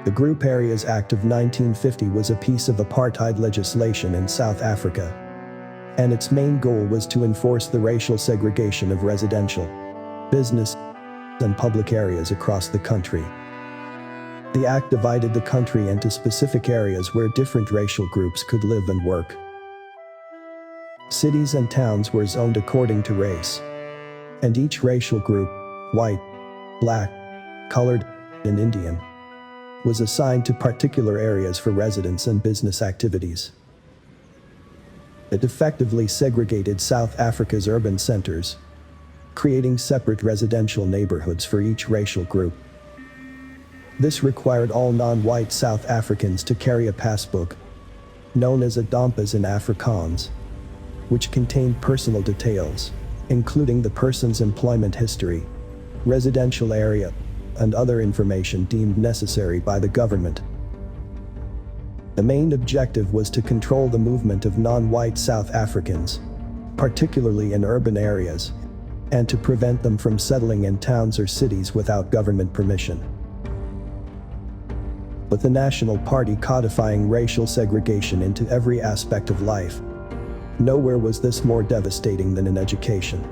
The Group Areas Act of 1950 was a piece of apartheid legislation in South Africa, and its main goal was to enforce the racial segregation of residential, business, and public areas across the country. The act divided the country into specific areas where different racial groups could live and work. Cities and towns were zoned according to race, and each racial group, white, black, colored, and Indian, was assigned to particular areas for residence and business activities. It effectively segregated South Africa's urban centers, creating separate residential neighborhoods for each racial group. This required all non-white South Africans to carry a passbook, known as a dompas in Afrikaans, which contained personal details, including the person's employment history, residential area, and other information deemed necessary by the government. The main objective was to control the movement of non-white South Africans, particularly in urban areas, and to prevent them from settling in towns or cities without government permission. With the National Party codifying racial segregation into every aspect of life, nowhere was this more devastating than in education.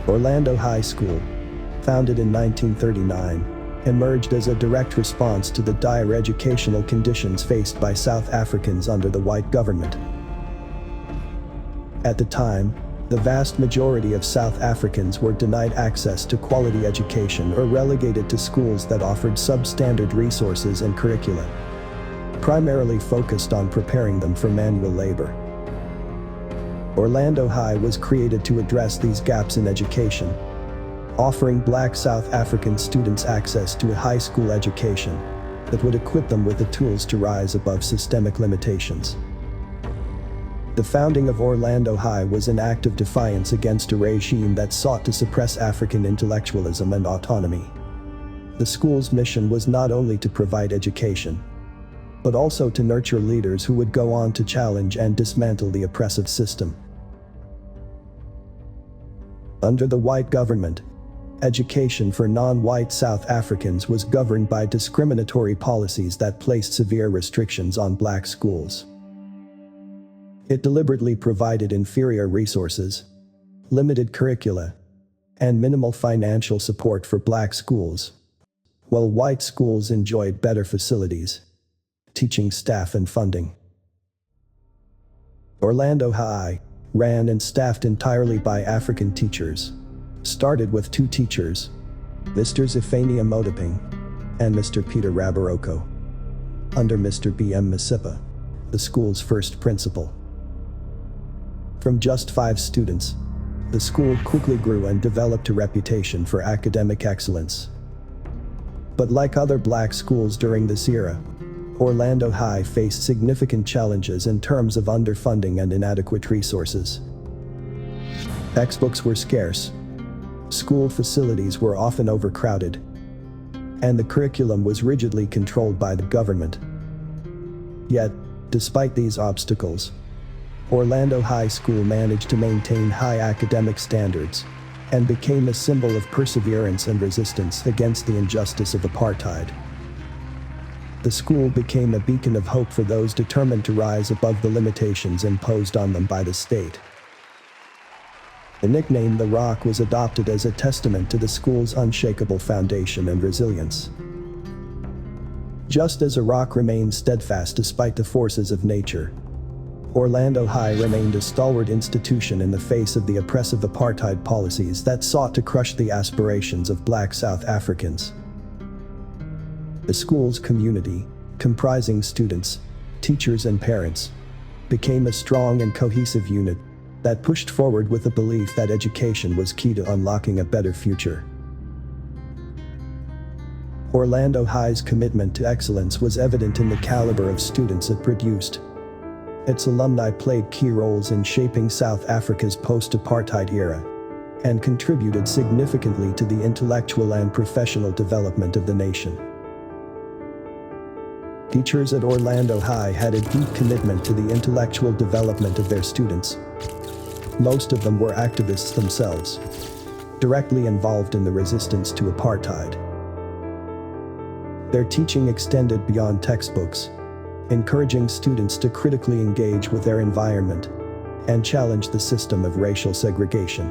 Orlando High School, founded in 1939, emerged as a direct response to the dire educational conditions faced by South Africans under the white government. At the time, the vast majority of South Africans were denied access to quality education or relegated to schools that offered substandard resources and curricula, primarily focused on preparing them for manual labor. Orlando High was created to address these gaps in education, offering black South African students access to a high school education that would equip them with the tools to rise above systemic limitations. The founding of Orlando High was an act of defiance against a regime that sought to suppress African intellectualism and autonomy. The school's mission was not only to provide education, but also to nurture leaders who would go on to challenge and dismantle the oppressive system. Under the white government, education for non-white South Africans was governed by discriminatory policies that placed severe restrictions on black schools. It deliberately provided inferior resources, limited curricula, and minimal financial support for black schools, while white schools enjoyed better facilities, teaching staff and funding. Orlando High, ran and staffed entirely by African teachers, started with 2 teachers, Mr. Zephania Modiping and Mr. Peter Rabaroko, under Mr. B.M. Masipa, the school's first principal. From just 5 students, the school quickly grew and developed a reputation for academic excellence. But like other black schools during this era, Orlando High faced significant challenges in terms of underfunding and inadequate resources. Textbooks were scarce, school facilities were often overcrowded, and the curriculum was rigidly controlled by the government. Yet, despite these obstacles, Orlando High School managed to maintain high academic standards and became a symbol of perseverance and resistance against the injustice of apartheid. The school became a beacon of hope for those determined to rise above the limitations imposed on them by the state. The nickname The Rock was adopted as a testament to the school's unshakable foundation and resilience. Just as a rock remained steadfast despite the forces of nature, Orlando High remained a stalwart institution in the face of the oppressive apartheid policies that sought to crush the aspirations of black South Africans. The school's community, comprising students, teachers and parents, became a strong and cohesive unit that pushed forward with the belief that education was key to unlocking a better future. Orlando High's commitment to excellence was evident in the caliber of students it produced. Its alumni played key roles in shaping South Africa's post-apartheid era and contributed significantly to the intellectual and professional development of the nation. Teachers at Orlando High had a deep commitment to the intellectual development of their students. Most of them were activists themselves, directly involved in the resistance to apartheid. Their teaching extended beyond textbooks, encouraging students to critically engage with their environment and challenge the system of racial segregation.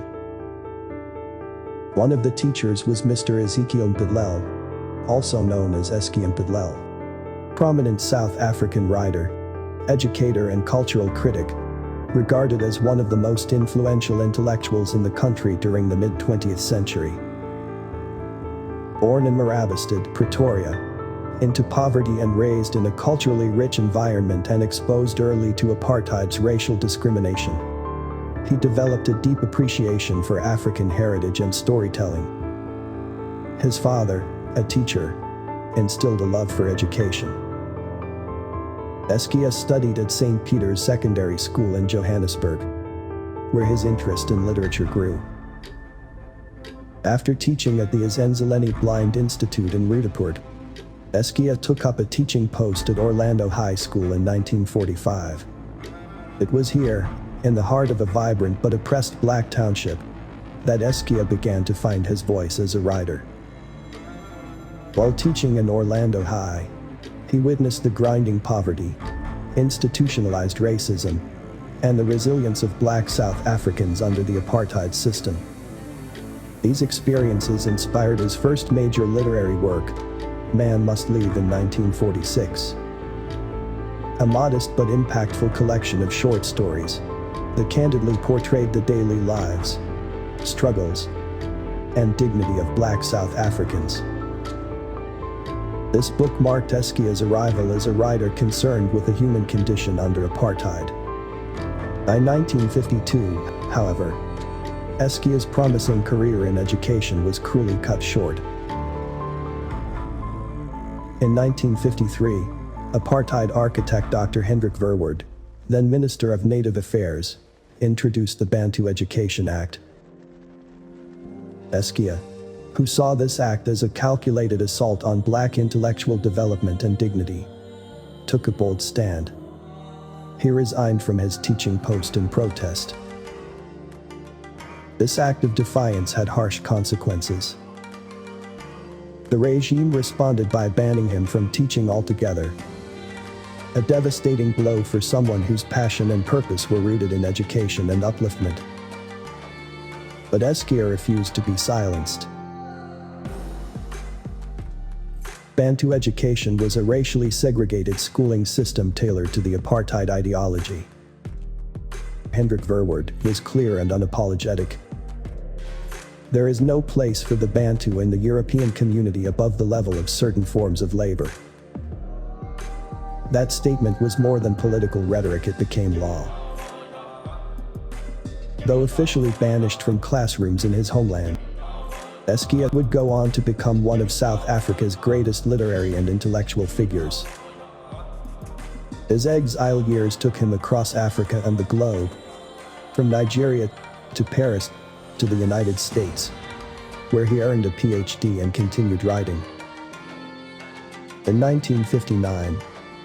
One of the teachers was Mr. Ezekiel Mpedlel, also known as Eski Mpedlel, prominent South African writer, educator and cultural critic, regarded as one of the most influential intellectuals in the country during the mid-20th century. Born in Marabastad, Pretoria, into poverty and raised in a culturally rich environment and exposed early to apartheid's racial discrimination, he developed a deep appreciation for African heritage and storytelling. His father, a teacher, instilled a love for education. Eskia studied at St. Peter's Secondary School in Johannesburg, where his interest in literature grew. After teaching at the Azania Blind Institute in Rudaport, Eskia took up a teaching post at Orlando High School in 1945. It was here, in the heart of a vibrant but oppressed black township, that Eskia began to find his voice as a writer. While teaching in Orlando High, he witnessed the grinding poverty, institutionalized racism, and the resilience of black South Africans under the apartheid system. These experiences inspired his first major literary work, Man Must Leave, in 1946. A modest but impactful collection of short stories that candidly portrayed the daily lives, struggles, and dignity of black South Africans. This book marked Eskia's arrival as a writer concerned with the human condition under apartheid. By 1952, however, Eskia's promising career in education was cruelly cut short. In 1953, apartheid architect Dr. Hendrik Verwoerd, then Minister of Native Affairs, introduced the Bantu Education Act. Eskia, who saw this act as a calculated assault on black intellectual development and dignity, took a bold stand. He resigned from his teaching post in protest. This act of defiance had harsh consequences. The regime responded by banning him from teaching altogether, a devastating blow for someone whose passion and purpose were rooted in education and upliftment. But Eskia refused to be silenced. Bantu education was a racially segregated schooling system tailored to the apartheid ideology. Hendrik Verwoerd was clear and unapologetic. There is no place for the Bantu in the European community above the level of certain forms of labor. That statement was more than political rhetoric, it became law. Though officially banished from classrooms in his homeland, Eskia would go on to become one of South Africa's greatest literary and intellectual figures. His exile years took him across Africa and the globe, from Nigeria to Paris to the United States, where he earned a PhD and continued writing. In 1959,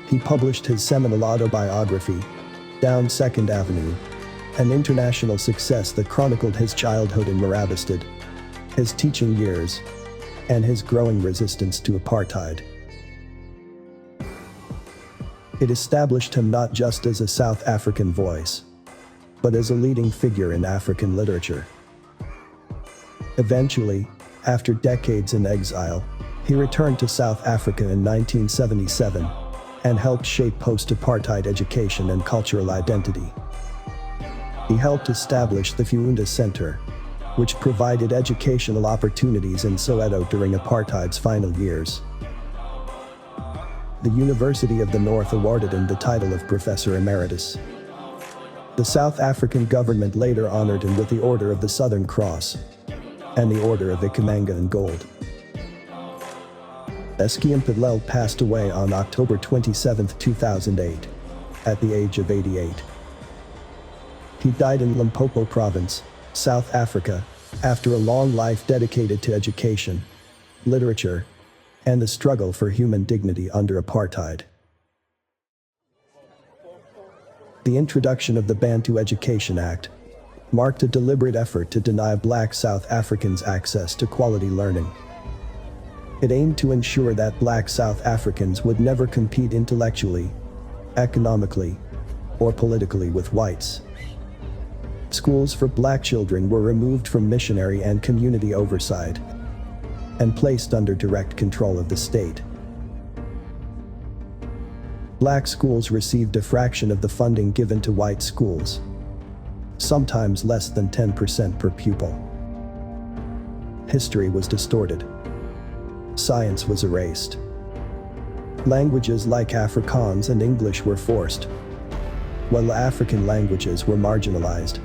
he published his seminal autobiography, Down Second Avenue, an international success that chronicled his childhood in Marabastad, his teaching years, and his growing resistance to apartheid. It established him not just as a South African voice, but as a leading figure in African literature. Eventually, after decades in exile, he returned to South Africa in 1977 and helped shape post-apartheid education and cultural identity. He helped establish the Funda Center, which provided educational opportunities in Soweto during apartheid's final years. The University of the North awarded him the title of Professor Emeritus. The South African government later honored him with the Order of the Southern Cross and the Order of Ikhamanga in gold. Eski Mpedlel passed away on October 27, 2008, at the age of 88. He died in Limpopo Province, South Africa, after a long life dedicated to education, literature, and the struggle for human dignity under apartheid. The introduction of the Bantu Education Act marked a deliberate effort to deny black South Africans access to quality learning. It aimed to ensure that black South Africans would never compete intellectually, economically, or politically with whites. Schools for black children were removed from missionary and community oversight and placed under direct control of the state. Black schools received a fraction of the funding given to white schools, sometimes less than 10% per pupil. History was distorted. Science was erased. Languages like Afrikaans and English were forced, while African languages were marginalized.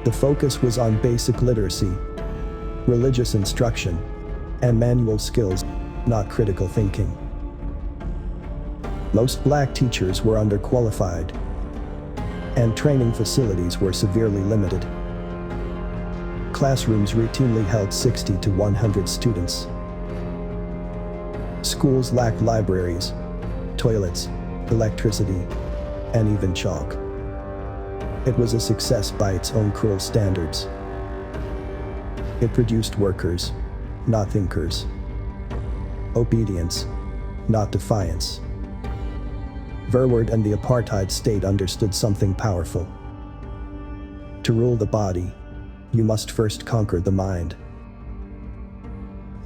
The focus was on basic literacy, religious instruction, and manual skills, not critical thinking. Most black teachers were underqualified, and training facilities were severely limited. Classrooms routinely held 60 to 100 students. Schools lacked libraries, toilets, electricity, and even chalk. It was a success by its own cruel standards. It produced workers, not thinkers. Obedience, not defiance. Verwoerd and the apartheid state understood something powerful. To rule the body, you must first conquer the mind.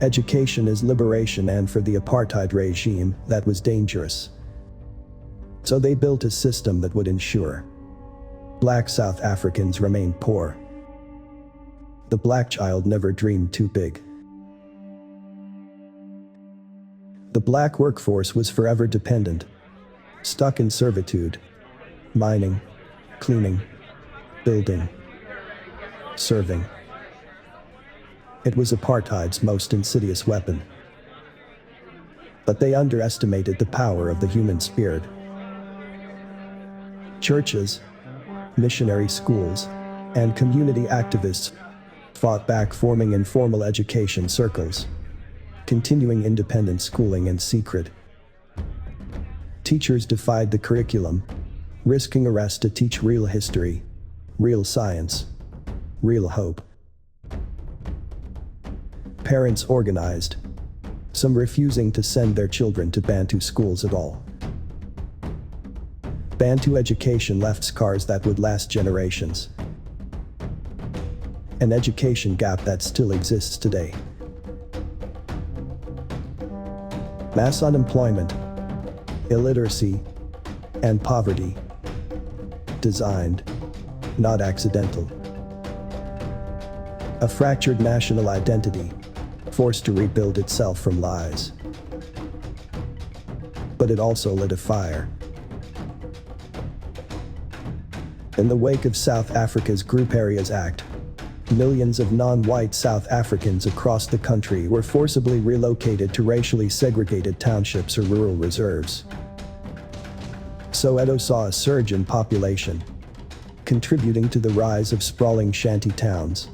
Education is liberation, and for the apartheid regime, that was dangerous. So they built a system that would ensure black South Africans remained poor. The black child never dreamed too big. The black workforce was forever dependent, stuck in servitude, mining, cleaning, building, serving. It was apartheid's most insidious weapon. But they underestimated the power of the human spirit. Churches, missionary schools, and community activists fought back, forming informal education circles, continuing independent schooling in secret. Teachers defied the curriculum, risking arrest to teach real history, real science, real hope. Parents organized, some refusing to send their children to Bantu schools at all. Bantu education left scars that would last generations. An education gap that still exists today. Mass unemployment, illiteracy, and poverty. Designed, not accidental. A fractured national identity, forced to rebuild itself from lies. But it also lit a fire. In the wake of South Africa's Group Areas Act, millions of non-white South Africans across the country were forcibly relocated to racially segregated townships or rural reserves. Soweto saw a surge in population, contributing to the rise of sprawling shanty towns,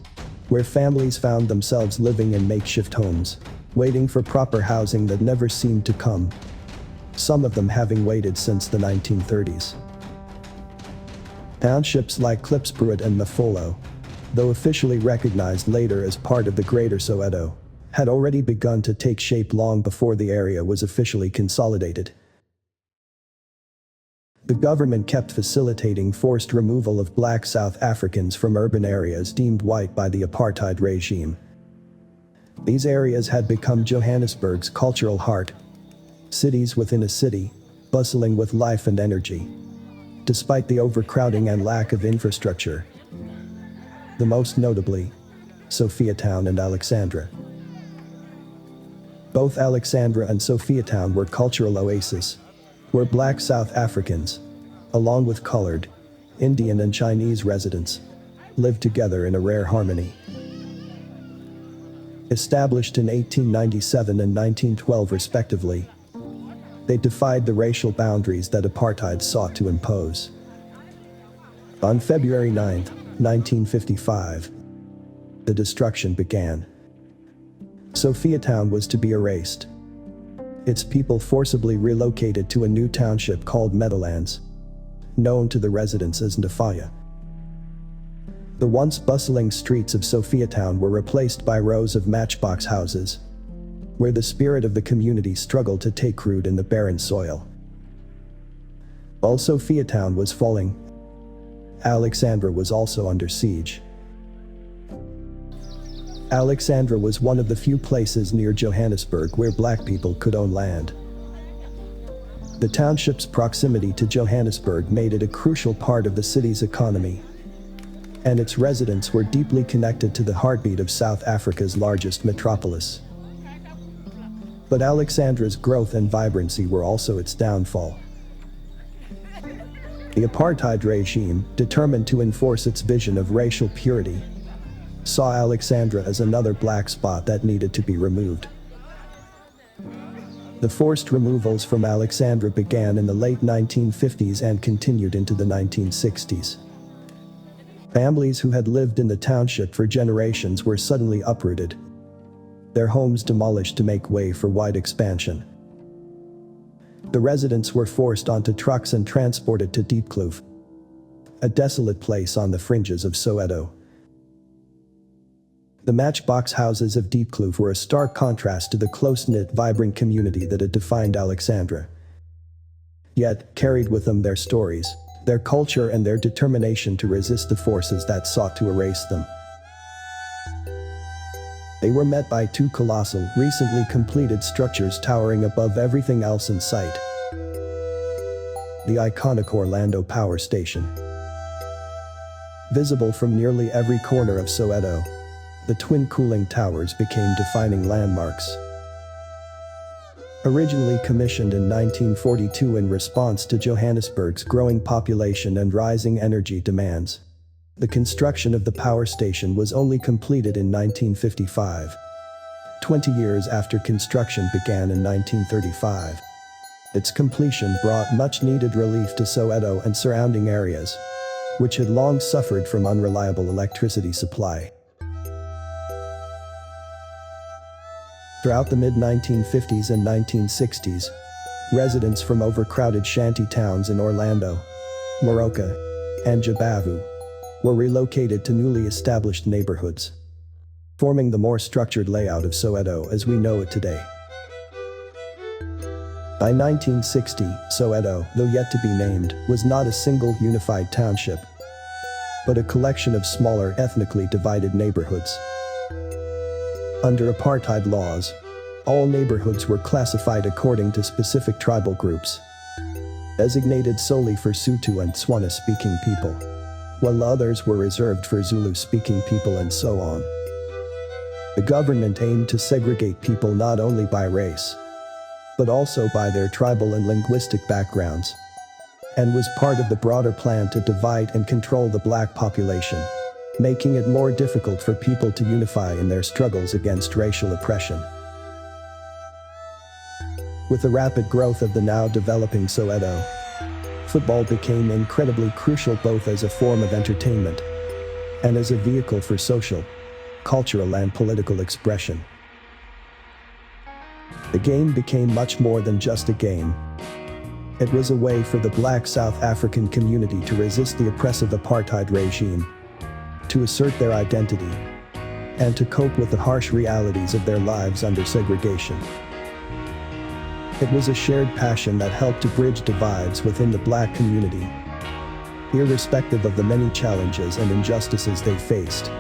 where families found themselves living in makeshift homes, waiting for proper housing that never seemed to come, some of them having waited since the 1930s. Townships like Klipspruit and Mafolo, though officially recognized later as part of the Greater Soweto, had already begun to take shape long before the area was officially consolidated. The government kept facilitating forced removal of black South Africans from urban areas deemed white by the apartheid regime. These areas had become Johannesburg's cultural heart, cities within a city, bustling with life and energy, despite the overcrowding and lack of infrastructure. The most notably, Sophiatown and Alexandra. Both Alexandra and Sophiatown were cultural oases, where black South Africans, along with colored, Indian and Chinese residents, lived together in a rare harmony. Established in 1897 and 1912 respectively, they defied the racial boundaries that apartheid sought to impose. On February 9, 1955, the destruction began. Sophiatown was to be erased. Its people forcibly relocated to a new township called Meadowlands, known to the residents as Ndafaya. The once bustling streets of Sophiatown were replaced by rows of matchbox houses, where the spirit of the community struggled to take root in the barren soil. While Sophiatown was falling, Alexandra was also under siege. Alexandra was one of the few places near Johannesburg where black people could own land. The township's proximity to Johannesburg made it a crucial part of the city's economy, and its residents were deeply connected to the heartbeat of South Africa's largest metropolis. But Alexandra's growth and vibrancy were also its downfall. The apartheid regime, determined to enforce its vision of racial purity, saw Alexandra as another black spot that needed to be removed. The forced removals from Alexandra began in the late 1950s and continued into the 1960s. Families who had lived in the township for generations were suddenly uprooted, their homes demolished to make way for wide expansion. The residents were forced onto trucks and transported to Diepkloof, a desolate place on the fringes of Soweto. The matchbox houses of Diepkloof were a stark contrast to the close-knit, vibrant community that had defined Alexandra, yet carried with them their stories, their culture, and their determination to resist the forces that sought to erase them. They were met by two colossal, recently completed structures towering above everything else in sight. The iconic Orlando Power Station. Visible from nearly every corner of Soweto, the twin cooling towers became defining landmarks. Originally commissioned in 1942 in response to Johannesburg's growing population and rising energy demands, the construction of the power station was only completed in 1955, 20 years after construction began in 1935. Its completion brought much-needed relief to Soweto and surrounding areas, which had long suffered from unreliable electricity supply. Throughout the mid-1950s and 1960s, residents from overcrowded shanty towns in Orlando, Moroka, and Jabavu were relocated to newly established neighborhoods, forming the more structured layout of Soweto as we know it today. By 1960, Soweto, though yet to be named, was not a single unified township, but a collection of smaller, ethnically divided neighborhoods. Under apartheid laws, all neighborhoods were classified according to specific tribal groups, designated solely for Sotho and Tswana-speaking people, while others were reserved for Zulu-speaking people and so on. The government aimed to segregate people not only by race, but also by their tribal and linguistic backgrounds, and was part of the broader plan to divide and control the black population, making it more difficult for people to unify in their struggles against racial oppression. With the rapid growth of the now developing Soweto, football became incredibly crucial both as a form of entertainment and as a vehicle for social, cultural, and political expression. The game became much more than just a game. It was a way for the black South African community to resist the oppressive apartheid regime, to assert their identity, and to cope with the harsh realities of their lives under segregation. It was a shared passion that helped to bridge divides within the black community, irrespective of the many challenges and injustices they faced.